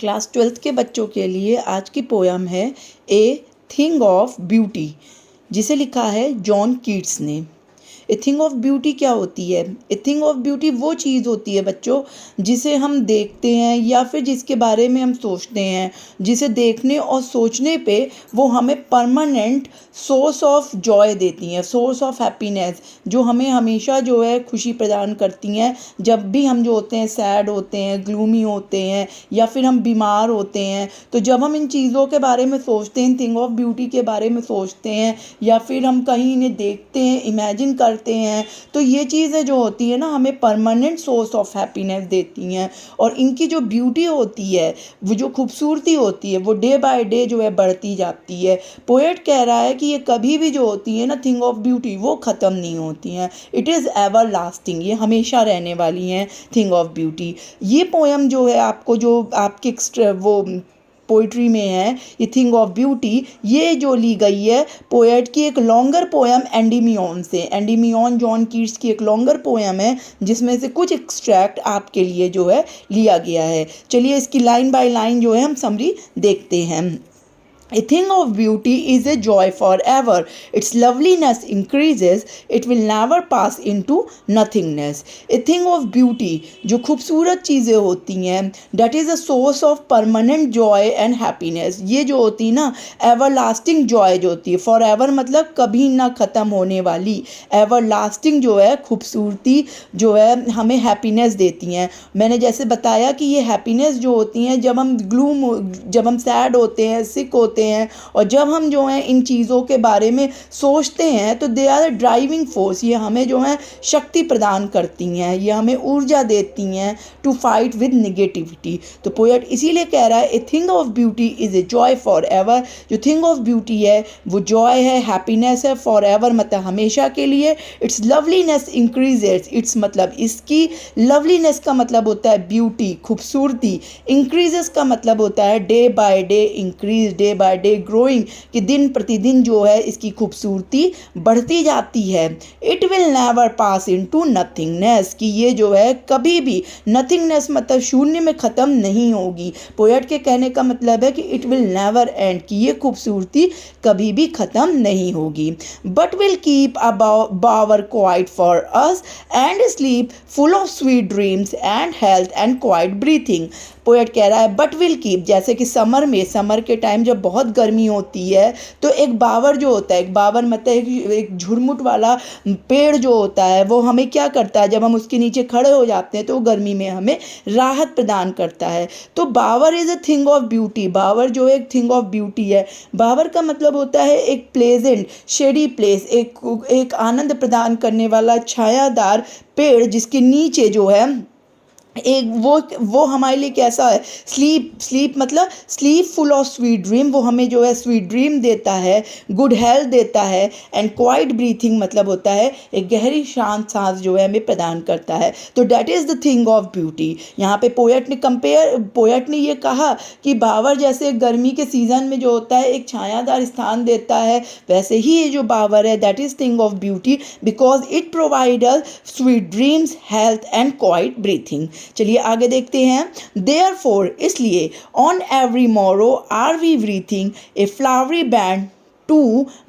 Class 12th के बच्चों के लिए आज की पोयम है ए थिंग ऑफ ब्यूटी, जिसे लिखा है जॉन कीट्स ने। ए थिंग ऑफ ब्यूटी क्या होती है? ए थिंग ऑफ ब्यूटी वो चीज़ होती है बच्चों जिसे हम देखते हैं या फिर जिसके बारे में हम सोचते हैं, जिसे देखने और सोचने पे वो हमें परमानेंट सोर्स ऑफ जॉय देती हैं, सोर्स ऑफ हैप्पीनेस, जो हमें हमेशा जो है खुशी प्रदान करती हैं। जब भी हम जो होते हैं सैड होते हैं, ग्लूमी होते हैं या फिर हम बीमार होते हैं, तो जब हम इन चीज़ों के बारे में सोचते हैं, थिंग ऑफ ब्यूटी के बारे में सोचते हैं या फिर हम कहीं इन्हें देखते हैं, इमेजिन करते हैं, तो ये चीज़ें जो होती है ना हमें परमानेंट सोर्स ऑफ हैप्पीनेस देती हैं। और इनकी जो ब्यूटी होती है, वो जो खूबसूरती होती है, वो डे बाय डे जो है बढ़ती जाती है। पोएट कह रहा है कि ये कभी भी जो होती है ना थिंग ऑफ ब्यूटी, वो ख़त्म नहीं होती हैं। इट इज़ एवर लास्टिंग, ये हमेशा रहने वाली हैं थिंग ऑफ ब्यूटी। ये पोएम जो है आपको जो आपके वो पोइट्री में है, ये थिंग ऑफ ब्यूटी, ये जो ली गई है पोएट की एक लॉन्गर पोएम एंडीमियन से। एंडीमियन जॉन कीट्स की एक लॉन्गर पोएम है जिसमें से कुछ एक्सट्रैक्ट आपके लिए जो है लिया गया है। चलिए इसकी लाइन बाय लाइन जो है हम समरी देखते हैं। A thing of beauty is a joy forever. Its loveliness increases. It will never pass into nothingness. A thing of beauty, जो खूबसूरत चीज़ें होती हैं, that is a source of permanent joy and happiness. ये जो होती ना everlasting joy जो होती है, forever मतलब कभी ना ख़त्म होने वाली, everlasting जो है खूबसूरती जो है हमें हैप्पीनेस देती हैं। मैंने जैसे बताया कि ये हैप्पीनेस जो होती हैं जब हम सैड होते हैं, सिक होते हैं, और जब हम जो हैं इन चीज़ों के बारे में सोचते हैं, तो they are the driving force. ये हमें जो है शक्ति प्रदान करती हैं, ये हमें ऊर्जा देती हैं टू फाइट विद निगेटिविटी। तो पोएट इसीलिए कह रहा है a thing of beauty is a joy for ever. जो थिंग ऑफ ब्यूटी है वो जॉय है, हैप्पीनेस है, फॉर एवर मतलब हमेशा के लिए। इट्स लवलीनेस इंक्रीजेस, इट्स मतलब इसकी लवलीनेस का मतलब होता है ब्यूटी, खूबसूरती। इंक्रीजेस का मतलब होता है day by day increase, day by day growing, कि दिन प्रतिदिन जो है इसकी खूबसूरती बढ़ती जाती है। It will never pass into nothingness, कि ये जो है कभी भी, नथिंगनेस मतलब शून्य में ख़त्म नहीं होगी। पोएट के कहने का मतलब है कि इट विल नेवर एंड, कि ये खूबसूरती कभी भी ख़त्म नहीं होगी। But will keep a bower quiet for us and sleep full of sweet dreams and health and quiet breathing. Poet कह रहा है बट विल कीप, जैसे कि समर के टाइम जब बहुत गर्मी होती है तो एक बावर जो होता है, एक बावर मतलब एक झुरमुट वाला पेड़ जो होता है, वो हमें क्या करता है, जब हम उसके नीचे खड़े हो जाते हैं तो गर्मी में हमें राहत प्रदान करता है। तो bower is a thing of beauty, bower जो है एक थिंग ऑफ ब्यूटी है। बावर का मतलब होता है एक प्लेजेंट शेडी प्लेस, एक आनंद प्रदान करने वाला छायादार पेड़, जिसके नीचे जो है एक वो हमारे लिए कैसा है, स्लीप मतलब sleep full of sweet dream, वो हमें जो है स्वीट ड्रीम देता है, गुड हेल्थ देता है, एंड क्वाइट ब्रीथिंग मतलब होता है एक गहरी शांत सांस जो है हमें प्रदान करता है। तो that is the thing of beauty. यहाँ पे पोएट ने ये कहा कि बावर जैसे गर्मी के सीज़न में जो होता है एक छायादार स्थान देता है, वैसे ही ये जो बावर है that is thing of beauty because it provide us sweet dreams, health and quiet breathing. चलिए आगे देखते हैं। Therefore, इसलिए on every morrow are we breathing a flowery band to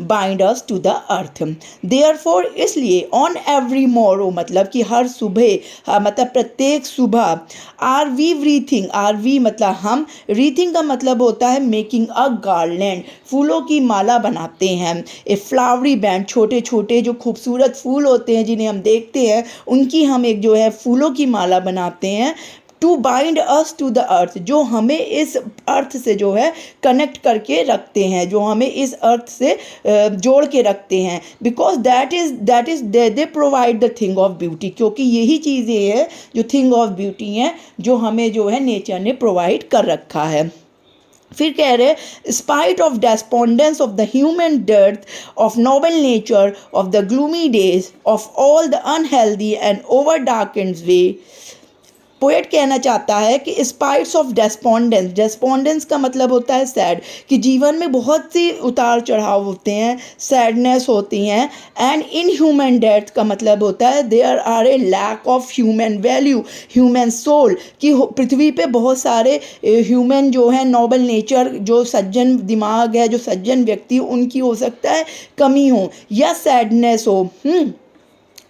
bind us to the earth. Therefore, इसलिए on every morrow मतलब कि हर सुबह, मतलब प्रत्येक सुबह, are we breathing, are we मतलब हम, breathing का मतलब होता है making a garland, फूलों की माला बनाते हैं। ए फ्लावरी बैंड, छोटे छोटे जो खूबसूरत फूल होते हैं जिन्हें हम देखते हैं, उनकी हम एक जो है फूलों की माला बनाते हैं। To bind us to the earth, जो हमें इस अर्थ से जो है कनेक्ट करके रखते हैं, जो हमें इस अर्थ से जोड़ के रखते हैं। Because that is they provide the thing of beauty, क्योंकि यही चीज़ें हैं जो थिंग ऑफ ब्यूटी हैं, जो हमें जो है नेचर ने प्रोवाइड कर रखा है। फिर कह रहे spite of despondence of the human dearth, of noble nature, of the gloomy days, of all the unhealthy and over darkened way, poet कहना चाहता है कि स्पाइट्स ऑफ डेस्पोंडेंस, डेस्पोंडेंस का मतलब होता है सैड, कि जीवन में बहुत सी उतार चढ़ाव होते हैं, सैडनेस होती हैं। एंड इन ह्यूमन डेथ का मतलब होता है there are a lack of human value, human soul, कि पृथ्वी पे बहुत सारे ह्यूमन जो है नोबल नेचर, जो सज्जन दिमाग है, जो सज्जन व्यक्ति, उनकी हो सकता है कमी हो या सैडनेस हो।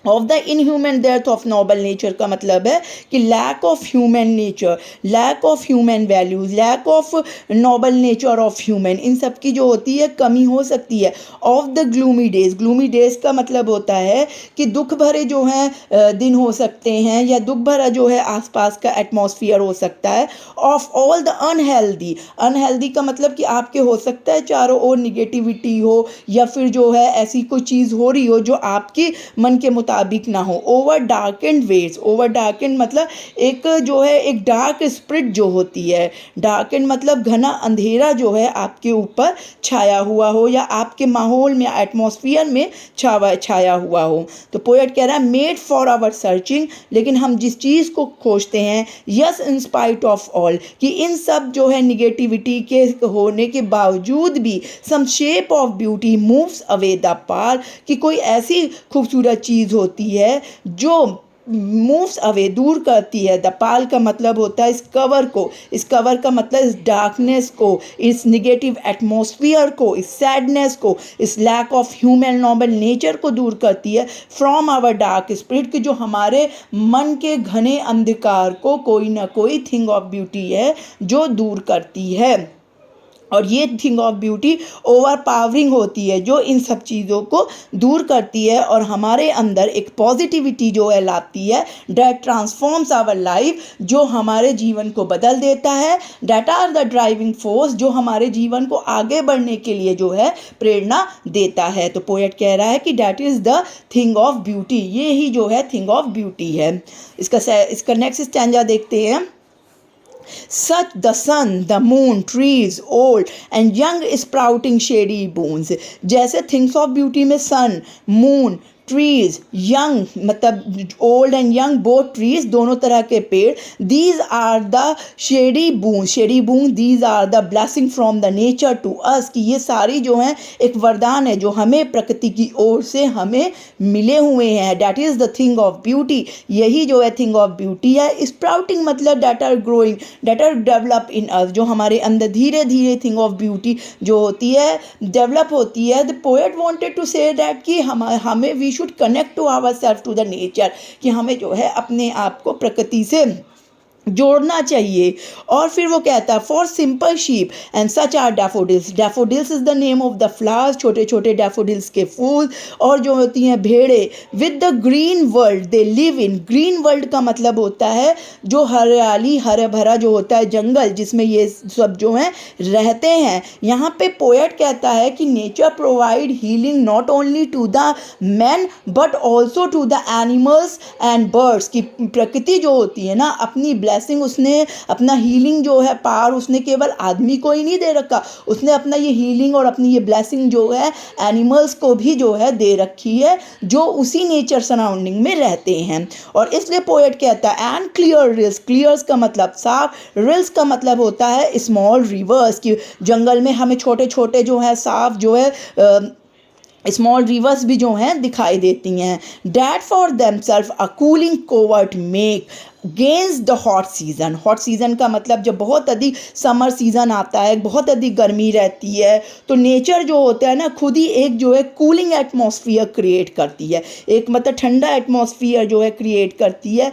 Of the inhuman death of noble nature का मतलब है कि lack of human nature, lack of human values, lack of noble nature of human, इन सब की जो होती है कमी हो सकती है। Of the gloomy days, gloomy days का मतलब होता है कि दुख भरे जो हैं दिन हो सकते हैं, या दुख भरा जो है आसपास का एटमॉस्फेयर हो सकता है। Of all the unhealthy, unhealthy का मतलब कि आपके हो सकता है चारों ओर निगेटिविटी हो, या फिर जो है ऐसी कोई चीज़ हो रही हो जो आपकी मन के मुताबिक ना हो। Over darkened ways, over darkened मतलब एक जो है एक डार्क स्पिरिट जो होती है, डार्केंड मतलब घना अंधेरा जो है आपके ऊपर छाया हुआ हो, या आपके माहौल में, एटमॉस्फेयर में छाया हुआ हो। तो पोएट कह रहा है मेड फॉर आवर सर्चिंग, लेकिन हम जिस चीज़ को खोजते हैं, yes in spite of all, कि इन सब जो है निगेटिविटी के होने के बावजूद भी some shape of beauty moves away the pall, कि कोई ऐसी खूबसूरत चीज़ होती है जो मूव्स अवे, दूर करती है। द पाल का मतलब होता है इस कवर को, इस कवर का मतलब इस डार्कनेस को, इस निगेटिव एटमॉस्फेयर को, इस सैडनेस को, इस lack of human noble nature को दूर करती है फ्रॉम आवर डार्क स्पिरिट, कि जो हमारे मन के घने अंधकार को कोई ना कोई थिंग ऑफ ब्यूटी है जो दूर करती है। और ये thing of beauty over powering होती है, जो इन सब चीज़ों को दूर करती है और हमारे अंदर एक पॉजिटिविटी जो है लाती है, डैट ट्रांसफॉर्म्स आवर लाइफ, जो हमारे जीवन को बदल देता है। That are the driving force, जो हमारे जीवन को आगे बढ़ने के लिए जो है प्रेरणा देता है। तो पोएट कह रहा है कि that is the thing of beauty, ये ही जो है थिंग ऑफ ब्यूटी है। इसका नेक्स्ट स्टैंजा देखते हैं। Such the sun, the moon, trees, old and young sprouting shady boons, जैसे थिंग्स ऑफ ब्यूटी में सन, मून, ट्रीज, यंग मतलब old and young both trees, दोनों तरह के पेड़। These are the shady boon, shady boon, these are the blessing from the nature to us, कि ये सारी जो हैं एक वरदान है जो हमें प्रकृति की ओर से हमें मिले हुए हैं। That is the thing of beauty, यही जो है थिंग ऑफ ब्यूटी है। स्प्राउटिंग मतलब that are growing, that are develop in us, जो हमारे अंदर धीरे धीरे थिंग ऑफ ब्यूटी जो होती है डेवलप होती है। The poet wanted to say that कि हमें we should connect to our self to the nature, कि हमें जो है अपने आप को प्रकृति से जोड़ना चाहिए। और फिर वो कहता है for simple sheep and such are daffodils, daffodils is the name of the flowers, छोटे छोटे डैफोडिल्स के फूल। और जो होती हैं भेड़े, with the green world they live in, green world का मतलब होता है जो हरियाली, हरा भरा जो होता है जंगल, जिसमें ये सब जो हैं रहते हैं। यहाँ पे पोएट कहता है कि nature provide healing not only to the man but also to the animals and birds, की प्रकृति जो होती है ना अपनी ब्लेसिंग, उसने अपना हीलिंग जो है पावर उसने केवल आदमी को ही नहीं दे रखा, उसने अपना ये हीलिंग और अपनी ये ब्लेसिंग जो है एनिमल्स को भी जो है दे रखी है, जो उसी नेचर सराउंडिंग में रहते हैं। और इसलिए पोएट कहता है एंड क्लियर रिल्स, क्लियर्स का मतलब साफ, रिल्स का मतलब होता है स्मॉल रिवर्स, की जंगल में हमें छोटे छोटे जो है साफ जो है स्मॉल रिवर्स भी जो हैं दिखाई देती हैं। That for themselves a cooling covert make gains the hot season, hot season का मतलब जब बहुत अधिक समर सीज़न आता है, बहुत अधिक गर्मी रहती है, तो नेचर जो होता है ना खुद ही एक जो है कूलिंग एटमॉस्फेयर क्रिएट करती है, एक मतलब ठंडा एटमॉस्फेयर जो है क्रिएट करती है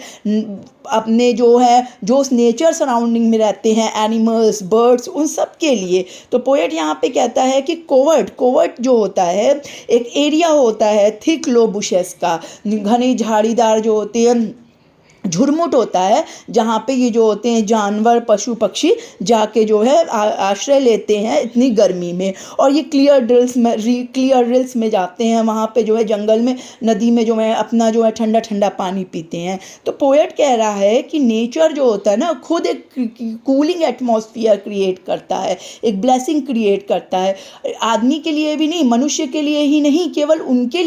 अपने जो है जो उस नेचर सराउंडिंग में रहते हैं एनिमल्स, बर्ड्स, उन सब के लिए। तो पोएट यहाँ पे कहता है कि कोवर्ट, कोवर्ट जो होता है एक एरिया होता है थिक लो बुशेस का, घने झाड़ीदार जो होते हैं झुरमुट होता है, जहाँ पे ये जो होते हैं जानवर पशु पक्षी जाके जो है आश्रय लेते हैं इतनी गर्मी में। और ये क्लियर रिल्स में जाते हैं, वहाँ पे जो है जंगल में नदी में जो है अपना जो है ठंडा ठंडा पानी पीते हैं। तो पोएट कह रहा है कि नेचर जो होता है ना खुद एक कूलिंग एटमॉस्फेयर क्रिएट करता है, एक ब्लेसिंग क्रिएट करता है, आदमी के लिए भी नहीं, मनुष्य के लिए ही नहीं, केवल उनके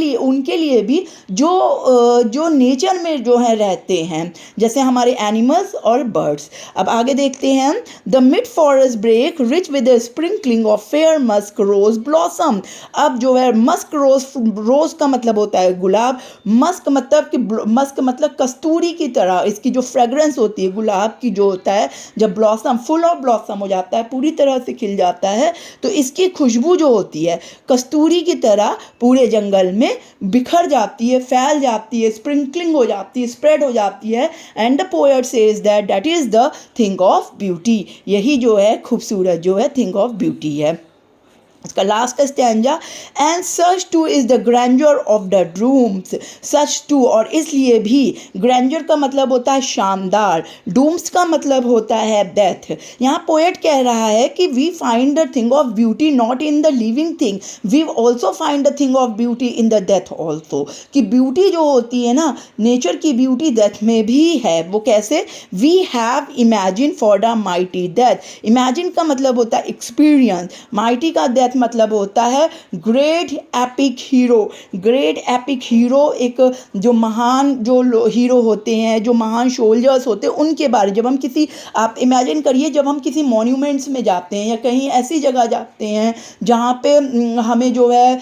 लिए भी जो नेचर में जो है रहते हैं। हैं, जैसे हमारे एनिमल्स और बर्ड्स। अब आगे देखते हैं, the mid forest break rich with sprinkling of fair musk rose blossom. अब जो है मस्क रोज, रोज का मतलब होता है गुलाब, मस्क मतलब कि मस्क मतलब कस्तूरी की तरह इसकी जो फ्रेग्रेंस होती है गुलाब की जो होता है, जब ब्लॉसम फुल ऑफ ब्लॉसम हो जाता है, पूरी तरह से खिल जाता है, तो इसकी खुशबू जो होती है कस्तूरी की तरह पूरे जंगल में बिखर जाती है, फैल जाती है, स्प्रिंकलिंग हो जाती है, स्प्रेड हो जाती है। And the poet says that that is the thing of beauty. यही जो है खूबसूरत जो है थिंग ऑफ ब्यूटी है। इसका लास्ट का stanza, and such too is the grandeur of the dooms. Such too, और इसलिए भी, ग्रैंडर का मतलब होता है शानदार, डूम्स का मतलब होता है डेथ। यहाँ पोएट कह रहा है कि we find the thing of beauty not in the living thing, we also find the thing of beauty in the death also. कि ब्यूटी जो होती है ना, नेचर की ब्यूटी डेथ में भी है। वो कैसे? We have imagine for the mighty death. Imagine का मतलब होता है एक्सपीरियंस, माइटी का डेथ मतलब होता है great epic hero. Great epic hero एक जो महान जो हीरो होते हैं, जो महान सोल्जर्स होते हैं, उनके बारे जब हम किसी, आप इमेजिन करिए जब हम किसी मॉन्यूमेंट्स में जाते हैं या कहीं ऐसी जगह जाते हैं जहाँ पे हमें जो है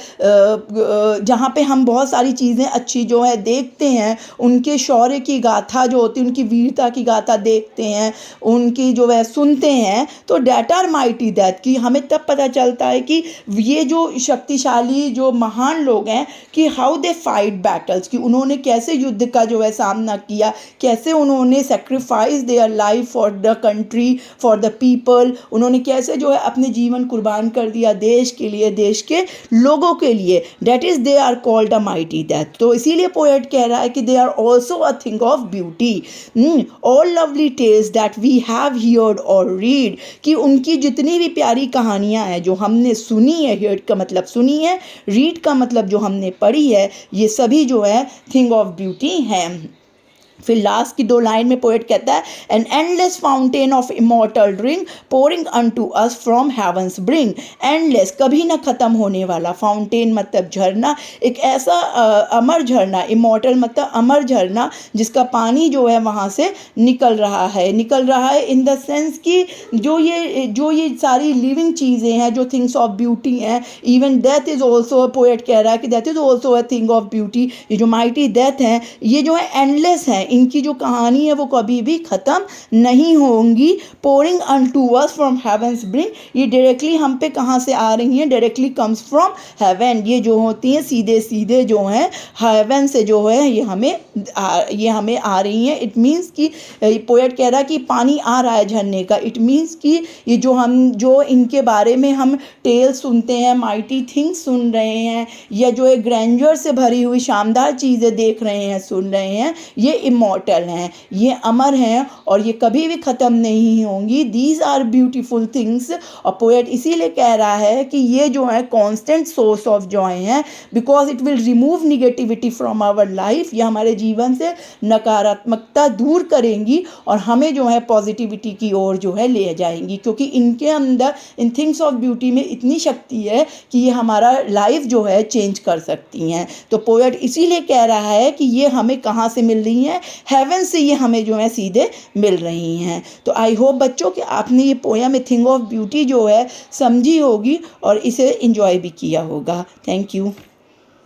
जहाँ पे हम बहुत सारी चीज़ें अच्छी जो है देखते हैं, उनके शौर्य की गाथा जो होती है, उनकी वीरता की गाथा देखते हैं, उनकी जो है सुनते हैं, तो डेट आर माइटी डेथ की हमें तब पता चलता है कि ये जो शक्तिशाली जो महान लोग हैं कि हाउ दे फाइट बैटल्स, कि उन्होंने कैसे युद्ध का जो है सामना किया, कैसे उन्होंने sacrifice their life for the country, for the people. उन्होंने कैसे जो है अपने जीवन कुर्बान कर दिया देश के लिए, देश के लोगों के लिए। That is they are called a mighty death. तो इसीलिए पोएट कह रहा है कि they are also a thing of beauty. All lovely tales that we have heard और रीड, कि उनकी जितनी भी प्यारी कहानियाँ हैं जो हमने सुनी है, हियर्ड का मतलब सुनी है, रीड का मतलब जो हमने पढ़ी है, ये सभी जो है थिंग ऑफ ब्यूटी हैं। फिर लास्ट की 2 लाइन में पोएट कहता है, an endless fountain of immortal drink pouring unto us from heavens brink. Endless, कभी ना ख़त्म होने वाला, फाउंटेन मतलब झरना, एक ऐसा अमर झरना, इमॉर्टल मतलब अमर झरना, जिसका पानी जो है वहाँ से निकल रहा है इन द सेंस कि जो ये सारी लिविंग चीज़ें हैं, जो थिंग्स ऑफ ब्यूटी हैं, even death is also, poet कह रहा है कि death is also a thing of beauty. ये जो माइटी डेथ हैं, ये जो है एंडलेस है, इनकी जो कहानी है वो कभी भी ख़त्म नहीं होंगी। Pouring unto us from heavens brink, ये डायरेक्टली हम पे कहाँ से आ रही हैं? Directly comes from heaven. ये जो होती हैं सीधे सीधे जो हैं हेवन से जो है ये हमें आ रही हैं। इट मीन्स कि पोएट कह रहा है कि पानी आ रहा है झरने का। इट मीन्स कि ये जो इनके बारे में हम टेल सुनते हैं, माइटी थिंग्स सुन रहे हैं, या जो एक ग्रैंडर से भरी हुई शानदार चीज़ें देख रहे हैं, सुन रहे हैं, ये इमॉर्टल हैं, ये अमर हैं और ये कभी भी ख़त्म नहीं होंगी। These are beautiful things. और पोएट इसीलिए कह रहा है कि ये जो है कॉन्स्टेंट सोर्स ऑफ जॉय हैं, because it will remove negativity from our life. ये हमारे जीवन से नकारात्मकता दूर करेंगी और हमें जो है पॉजिटिविटी की ओर जो है ले जाएंगी, क्योंकि इनके अंदर, इन थिंग्स ऑफ ब्यूटी में इतनी शक्ति है कि ये हमारा लाइफ जो है चेंज कर सकती हैं। तो पोएट इसीलिए कह रहा है कि ये हमें कहाँ से मिल रही हैं? हेवन से ये हमें जो है सीधे मिल रही हैं। तो आई होप बच्चों कि आपने ये poem a thing of beauty जो है समझी होगी और इसे एंजॉय भी किया होगा। Thank you.